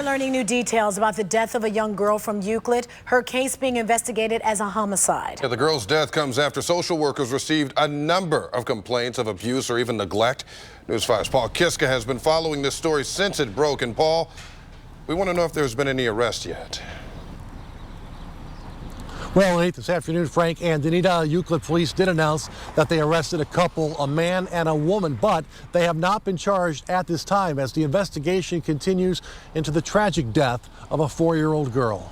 learning new details about the death of a young girl from Euclid, her case being investigated as a homicide. Yeah, the girl's death comes after social workers received a number of complaints of abuse or even neglect. News 5's Paul Kiska has been following this story since it broke. And Paul, we want to know if there's been any arrest yet. Well, late this afternoon, Frank and Danita, Euclid police did announce that they arrested a couple, a man and a woman, but they have not been charged at this time as the investigation continues into the tragic death of a 4-year-old girl.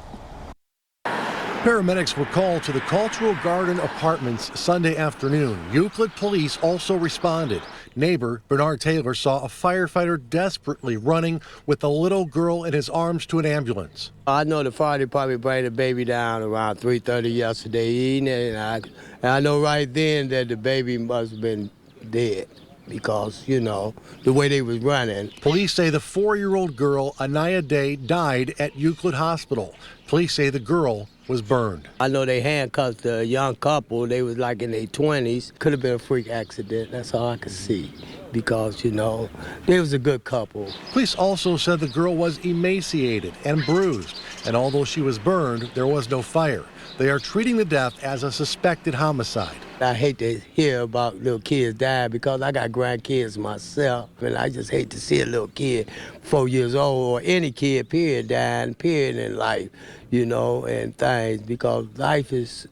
Paramedics were called to the Cultural Garden Apartments Sunday afternoon. Euclid police also responded. Neighbor Bernard Taylor saw a firefighter desperately running with a little girl in his arms to an ambulance. I know the fire department brought the baby down around 3:30 yesterday evening, and I know right then that the baby must have been dead because, you know, the way they was running. Police say the 4-year-old girl, Anaya Day, died at Euclid Hospital. Police say the girl was burned. I know they handcuffed the young couple. They was like in their 20s. Could have been a freak accident. That's all I could see because, you know, they was a good couple. Police also said the girl was emaciated and bruised, and although she was burned, there was no fire. They are treating the death as a suspected homicide. I hate to hear about little kids dying because I got grandkids myself, and I just hate to see a little kid 4 years old or any kid, period, dying, period, in life, you know, and things, because life is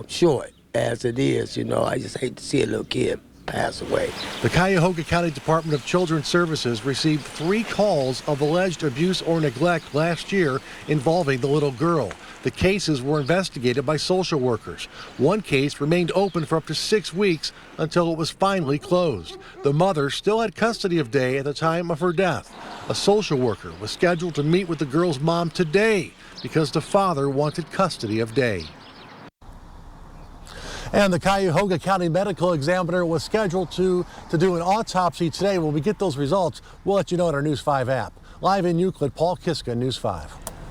short as it is, you know. I just hate to see a little kid pass away. The Cuyahoga County Department of Children's Services received 3 calls of alleged abuse or neglect last year involving the little girl. The cases were investigated by social workers. One case remained open for up to 6 weeks until it was finally closed. The mother still had custody of Day at the time of her death. A social worker was scheduled to meet with the girl's mom today because the father wanted custody of Day. And the Cuyahoga County Medical Examiner was scheduled to do an autopsy today. When we get those results, we'll let you know in our News 5 app. Live in Euclid, Paul Kiska, News 5.